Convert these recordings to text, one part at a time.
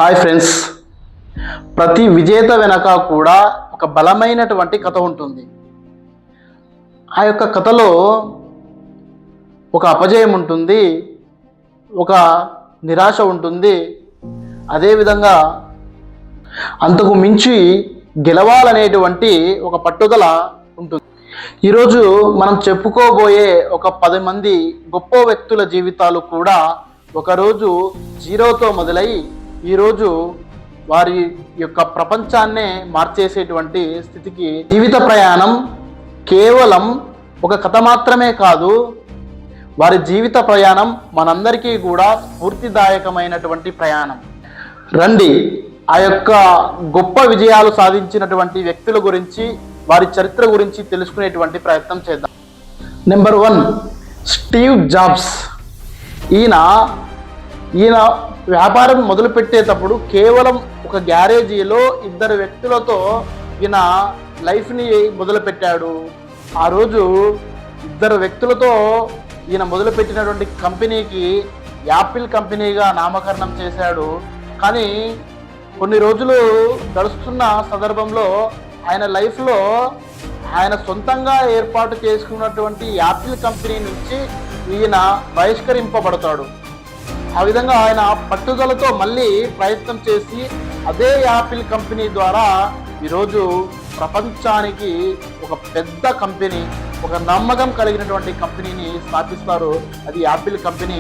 Hi friends, ప్రతి విజేత వెనక కూడా ఒక బలమైనటువంటి కథ ఉంటుంది. ఆ యొక్క కథలో ఒక అపజయం ఉంటుంది, ఒక నిరాశ ఉంటుంది, అదేవిధంగా అంతకు మించి గెలవాలనేటువంటి ఒక పట్టుదల ఉంటుంది. ఈరోజు మనం చెప్పుకోబోయే ఒక 10 మంది గొప్ప వ్యక్తుల జీవితాలు కూడా ఒకరోజు జీరోతో మొదలై ఈరోజు వారి యొక్క ప్రపంచాన్నే మార్చేసేటువంటి స్థితికి. జీవిత ప్రయాణం కేవలం ఒక కథ మాత్రమే కాదు, వారి జీవిత ప్రయాణం మనందరికీ కూడా స్ఫూర్తిదాయకమైనటువంటి ప్రయాణం. రండి, ఆ యొక్క గొప్ప విజయాలు సాధించినటువంటి వ్యక్తుల గురించి, వారి చరిత్ర గురించి తెలుసుకునేటువంటి ప్రయత్నం చేద్దాం. Number 1, Steve jobs. ఈయన వ్యాపారం మొదలుపెట్టేటప్పుడు కేవలం ఒక గ్యారేజీలో 2 వ్యక్తులతో ఈయన లైఫ్ని మొదలుపెట్టాడు. ఆ రోజు 2 వ్యక్తులతో ఈయన మొదలుపెట్టినటువంటి కంపెనీకి యాపిల్ కంపెనీగా నామకరణం చేశాడు. కానీ కొన్ని రోజులు గడుస్తున్న సందర్భంలో ఆయన లైఫ్లో ఆయన సొంతంగా ఏర్పాటు చేసుకున్నటువంటి యాపిల్ కంపెనీ నుంచి ఈయన బహిష్కరింపబడతాడు. ఆ విధంగా ఆయన పట్టుదలతో మళ్ళీ ప్రయత్నం చేసి అదే యాపిల్ కంపెనీ ద్వారా ఈరోజు ప్రపంచానికి ఒక పెద్ద కంపెనీ, ఒక నమ్మకం కలిగినటువంటి కంపెనీని స్థాపిస్తారు. అది యాపిల్ కంపెనీ.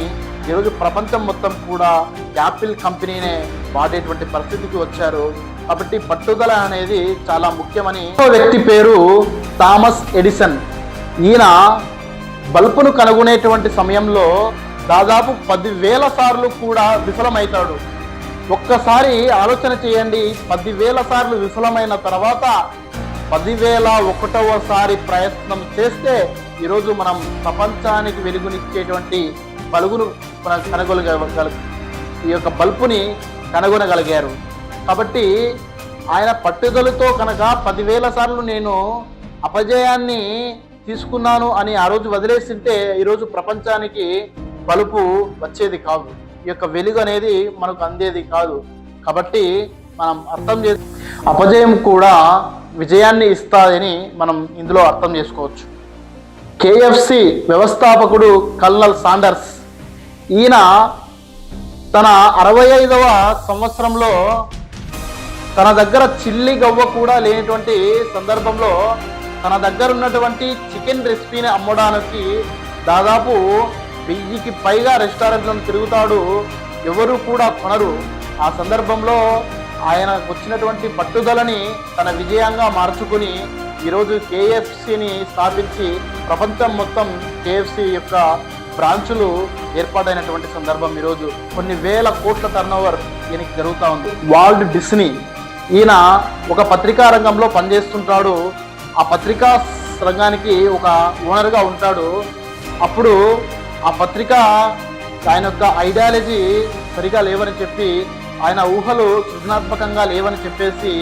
ఈరోజు ప్రపంచం మొత్తం కూడా యాపిల్ కంపెనీనే వాడేటువంటి పరిస్థితికి వచ్చారు. కాబట్టి పట్టుదల అనేది చాలా ముఖ్యమని. వ్యక్తి పేరు థామస్ ఎడిసన్. ఈయన బల్బును కనుగొనేటువంటి సమయంలో దాదాపు 10,000 సార్లు కూడా విఫలమవుతాడు. ఒక్కసారి ఆలోచన చేయండి, 10,000 సార్లు విఫలమైన తర్వాత 10,001వ సారి ప్రయత్నం చేస్తే ఈరోజు మనం ప్రపంచానికి వెలుగునిచ్చేటువంటి బల్బును ఈ యొక్క బల్బుని కనుగొనగలిగారు. కాబట్టి ఆయన పట్టుదలతో కనుక 10,000 సార్లు నేను అపజయాన్ని తీసుకున్నాను అని ఆ రోజు వదిలేస్తుంటే ఈరోజు ప్రపంచానికి బలుపు వచ్చేది కాదు, ఈ యొక్క వెలుగు అనేది మనకు అందేది కాదు. కాబట్టి మనం అర్థం అపజయం కూడా విజయాన్ని ఇస్తాదని మనం ఇందులో అర్థం చేసుకోవచ్చు. KFC వ్యవస్థాపకుడు కల్నల్ సాండర్స్. ఈయన తన 65వ సంవత్సరంలో తన దగ్గర చిల్లి గవ్వ కూడా లేనటువంటి సందర్భంలో తన దగ్గర ఉన్నటువంటి చికెన్ రెసిపీని అమ్మడానికి దాదాపు 1000కి పైగా రెస్టారెంట్లను తిరుగుతాడు. ఎవరు కూడా కొనరు. ఆ సందర్భంలో ఆయన వచ్చినటువంటి పట్టుదలని తన విజయంగా మార్చుకుని ఈరోజు KFCని స్థాపించి ప్రపంచం మొత్తం KFC యొక్క బ్రాంచులు ఏర్పాటైనటువంటి సందర్భం. ఈరోజు కొన్ని వేల కోట్ల టర్నోవర్ ఈయనకి జరుగుతూ ఉంది. Walt Disney. ఈయన ఒక పత్రికా రంగంలో పనిచేస్తుంటాడు. ఆ పత్రికా రంగానికి ఒక ఓనర్గా ఉంటాడు. అప్పుడు ఆ పత్రిక ఆయన యొక్క ఐడియాలజీ సరిగా లేవని చెప్పి, ఆయన ఊహలు సృజనాత్మకంగా లేవని చెప్పేసి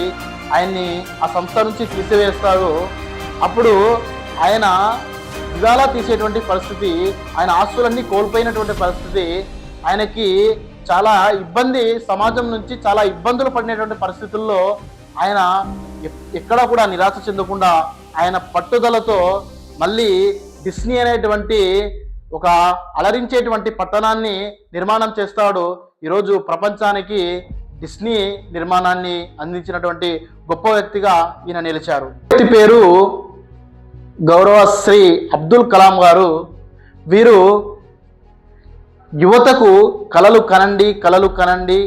ఆయన్ని ఆ సంస్థ నుంచి తీసివేస్తారు. అప్పుడు ఆయన దివాలా తీసేటువంటి పరిస్థితి, ఆయన ఆస్తులన్నీ కోల్పోయినటువంటి పరిస్థితి, ఆయనకి చాలా ఇబ్బంది, సమాజం నుంచి చాలా ఇబ్బందులు పడినటువంటి పరిస్థితుల్లో ఆయన ఎక్కడా కూడా నిరాశ చెందకుండా ఆయన పట్టుదలతో మళ్ళీ డిస్నీ అనేటువంటి ఒక అలరించేటువంటి పట్టణాన్ని నిర్మాణం చేస్తాడు. ఈరోజు ప్రపంచానికి డిస్నీ నిర్మాణాన్ని అందించినటువంటి గొప్ప వ్యక్తిగా ఈయన నిలిచారు. వ్యక్తి పేరు గౌరవశ్రీ అబ్దుల్ కలాం గారు. వీరు యువతకు కలలు కనండి,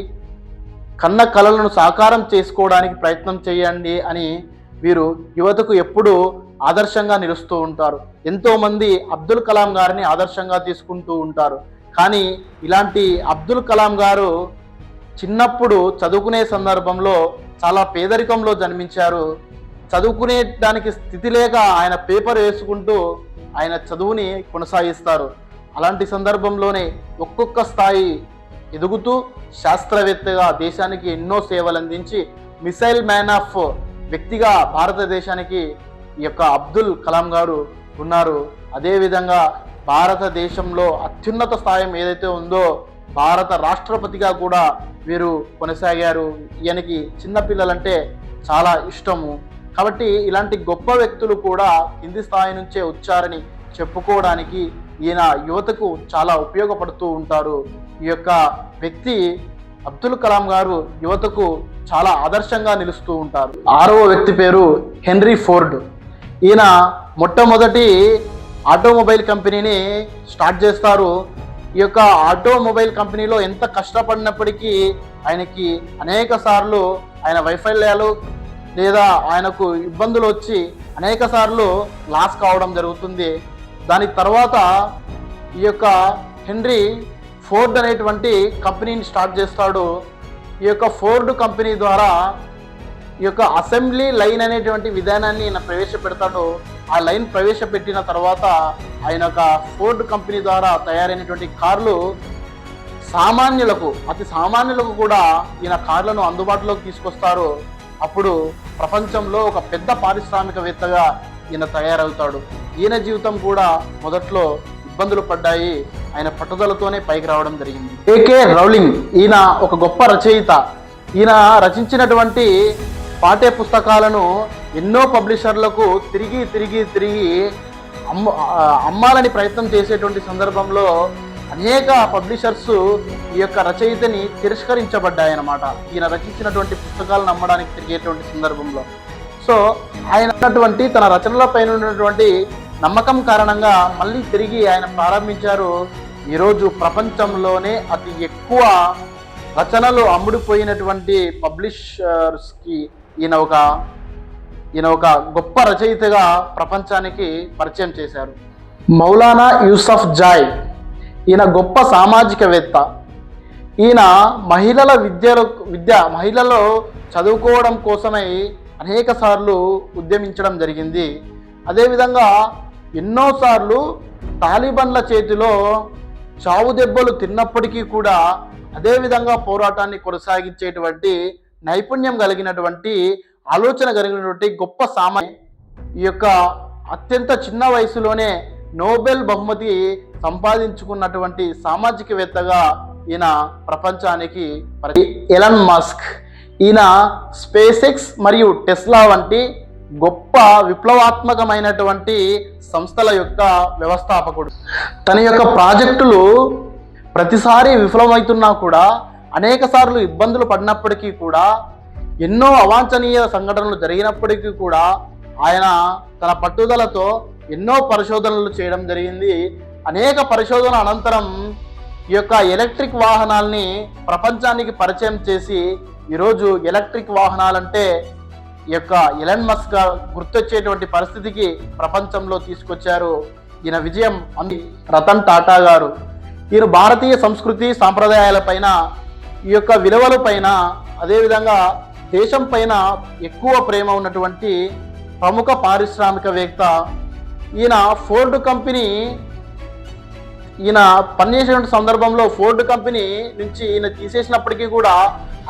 కన్న కలలను సాకారం చేసుకోవడానికి ప్రయత్నం చేయండి అని వీరు యువతకు ఎప్పుడూ ఆదర్శంగా నిలుస్తూ ఉంటారు. ఎంతోమంది అబ్దుల్ కలాం గారిని ఆదర్శంగా తీసుకుంటూ ఉంటారు. కానీ ఇలాంటి అబ్దుల్ కలాం గారు చిన్నప్పుడు చదువుకునే సందర్భంలో చాలా పేదరికంలో జన్మించారు. చదువుకునేదానికి స్థితి లేక ఆయన పేపర్ వేసుకుంటూ ఆయన చదువుని కొనసాగిస్తారు. అలాంటి సందర్భంలోనే ఒక్కొక్క స్థాయి ఎదుగుతూ శాస్త్రవేత్తగా దేశానికి ఎన్నో సేవలు అందించి మిసైల్ మ్యాన్ ఆఫ్ వ్యక్తిగా భారతదేశానికి ఈ యొక్క అబ్దుల్ కలాం గారు ఉన్నారు. అదేవిధంగా భారతదేశంలో అత్యున్నత స్థాయి ఏదైతే ఉందో భారత రాష్ట్రపతిగా కూడా వీరు కొనసాగారు. ఈయనకి చిన్నపిల్లలంటే చాలా ఇష్టము. కాబట్టి ఇలాంటి గొప్ప వ్యక్తులు కూడా కింది స్థాయి నుంచే వచ్చారని చెప్పుకోవడానికి ఈయన యువతకు చాలా ఉపయోగపడుతూ ఉంటారు. ఈ యొక్క వ్యక్తి అబ్దుల్ కలాం గారు యువతకు చాలా ఆదర్శంగా నిలుస్తూ ఉంటారు. 6వ వ్యక్తి పేరు హెన్రీ ఫోర్డ్. ఈయన మొట్టమొదటి ఆటోమొబైల్ కంపెనీని స్టార్ట్ చేస్తారు. ఈ యొక్క ఆటోమొబైల్ కంపెనీలో ఎంత కష్టపడినప్పటికీ ఆయనకి అనేక సార్లు ఆయన వైఫల్యాలు లేదా ఆయనకు ఇబ్బందులు వచ్చి అనేక సార్లు లాస్ కావడం జరుగుతుంది. దాని తర్వాత ఈ యొక్క హెన్రీ ఫోర్డ్ అనేటువంటి కంపెనీని స్టార్ట్ చేస్తాడు. ఈ యొక్క ఫోర్డ్ కంపెనీ ద్వారా ఈ యొక్క అసెంబ్లీ లైన్ అనేటువంటి విధానాన్ని ఆయన ప్రవేశపెడతాడు. ఆ లైన్ ప్రవేశపెట్టిన తర్వాత ఆయన యొక్క ఫోర్డ్ కంపెనీ ద్వారా తయారైనటువంటి కార్లు అతి సామాన్యులకు కూడా ఈయన కార్లను అందుబాటులోకి తీసుకొస్తారు. అప్పుడు ప్రపంచంలో ఒక పెద్ద పారిశ్రామికవేత్తగా ఈయన తయారవుతాడు. ఈయన జీవితం కూడా మొదట్లో ఇబ్బందులు పడ్డాయి. ఆయన పట్టుదలతోనే పైకి రావడం జరిగింది. ఏకే రౌలింగ్ ఈయన ఒక గొప్ప రచయిత. ఈయన రచించినటువంటి పాఠ్య పుస్తకాలను ఎన్నో పబ్లిషర్లకు తిరిగి అమ్మాలని ప్రయత్నం చేసేటువంటి సందర్భంలో అనేక పబ్లిషర్స్ ఈ యొక్క రచయితని తిరస్కరించబడ్డాయన్నమాట. ఈయన రచించినటువంటి పుస్తకాలను అమ్మడానికి తిరిగేటువంటి సందర్భంలో. సో ఆయన అన్నటువంటి తన రచనల పైన ఉన్నటువంటి నమ్మకం కారణంగా మళ్ళీ తిరిగి ఆయన ప్రారంభించారు. ఈరోజు ప్రపంచంలోనే అతి ఎక్కువ రచనలు అమ్ముడుపోయినటువంటి పబ్లిషర్స్కి ఈయన ఒక గొప్ప రచయితగా ప్రపంచానికి పరిచయం చేశారు. మౌలానా యూసఫ్ జాయ్ ఈయన గొప్ప సామాజికవేత్త. ఈయన మహిళలలో చదువుకోవడం కోసమై అనేక సార్లు ఉద్యమించడం జరిగింది. అదేవిధంగా ఎన్నోసార్లు తాలిబన్ల చేతిలో చావు దెబ్బలు తిన్నప్పటికీ కూడా అదేవిధంగా పోరాటాన్ని కొనసాగించేటువంటి నైపుణ్యం కలిగినటువంటి ఆలోచన కలిగినటువంటి గొప్ప ఈ యొక్క అత్యంత చిన్న వయసులోనే నోబెల్ బహుమతి సంపాదించుకున్నటువంటి సామాజికవేత్తగా ఈయన ప్రపంచానికి ఎలన్ మస్క్ ఈయన స్పేస్ ఎక్స్ మరియు టెస్లా వంటి గొప్ప విప్లవాత్మకమైనటువంటి సంస్థల యొక్క వ్యవస్థాపకుడు. తన యొక్క ప్రాజెక్టులు ప్రతిసారి విఫలమవుతున్నా కూడా అనేక సార్లు ఇబ్బందులు పడినప్పటికీ కూడా ఎన్నో అవాంఛనీయ సంఘటనలు జరిగినప్పటికీ కూడా ఆయన తన పట్టుదలతో ఎన్నో పరిశోధనలు చేయడం జరిగింది. అనేక పరిశోధన అనంతరం ఈ యొక్క ఎలక్ట్రిక్ వాహనాల్ని ప్రపంచానికి పరిచయం చేసి ఈరోజు ఎలక్ట్రిక్ వాహనాలంటే ఈ యొక్క ఎలన్ మస్క్ గుర్తొచ్చేటువంటి పరిస్థితికి ప్రపంచంలో తీసుకొచ్చారు. ఈయన విజయం రతన్ టాటా గారు. ఈయన భారతీయ సంస్కృతి సాంప్రదాయాలపైన ఈ యొక్క విలువలపైన అదేవిధంగా దేశం పైన ఎక్కువ ప్రేమ ఉన్నటువంటి ప్రముఖ పారిశ్రామికవేత్త. ఈయన ఫోర్డ్ కంపెనీ ఈయన పనిచేసిన సందర్భంలో ఫోర్డ్ కంపెనీ నుంచి ఈయన తీసేసినప్పటికీ కూడా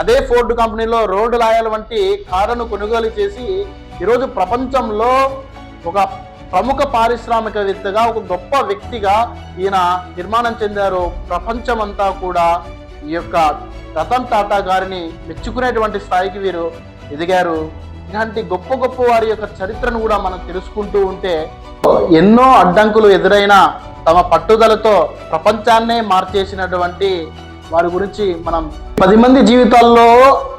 అదే ఫోర్డ్ కంపెనీలో రోడ్డు లాయల్ వంటి కారును కొనుగోలు చేసి ఈరోజు ప్రపంచంలో ఒక ప్రముఖ పారిశ్రామికవేత్తగా ఒక గొప్ప వ్యక్తిగా ఈయన నిర్మాణం చెందారు. ప్రపంచమంతా కూడా ఈ యొక్క రతన్ టాటా గారిని మెచ్చుకునేటువంటి స్థాయికి వీరు ఎదిగారు. ఇలాంటి గొప్ప గొప్ప వారి యొక్క చరిత్రను కూడా మనం తెలుసుకుంటూ ఉంటే ఎన్నో అడ్డంకులు ఎదురైనా తమ పట్టుదలతో ప్రపంచాన్నే మార్చేసినటువంటి వారి గురించి మనం 10 మంది జీవితాల్లో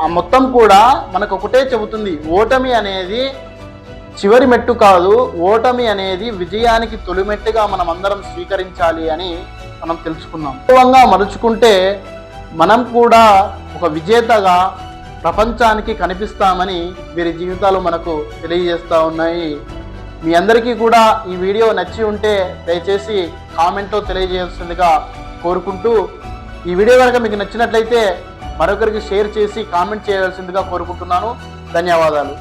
ఆ మొత్తం కూడా మనకు ఒకటే చెబుతుంది, ఓటమి అనేది చివరి మెట్టు కాదు, ఓటమి అనేది విజయానికి తొలిమెట్టుగా మనం అందరం స్వీకరించాలి అని మనం తెలుసుకున్నాం. వాస్తవంగా మలుచుకుంటే మనం కూడా ఒక విజేతగా ప్రపంచానికి కనిపిస్తామని వీరి జీవితాలు మనకు తెలియజేస్తూ ఉన్నాయి. మీ అందరికీ కూడా ఈ వీడియో నచ్చి ఉంటే దయచేసి కామెంట్లో తెలియజేయాల్సిందిగా కోరుకుంటూ, ఈ వీడియో కనుక మీకు నచ్చినట్లయితే మరొకరికి షేర్ చేసి కామెంట్ చేయాల్సిందిగా కోరుకుంటున్నాను. ధన్యవాదాలు.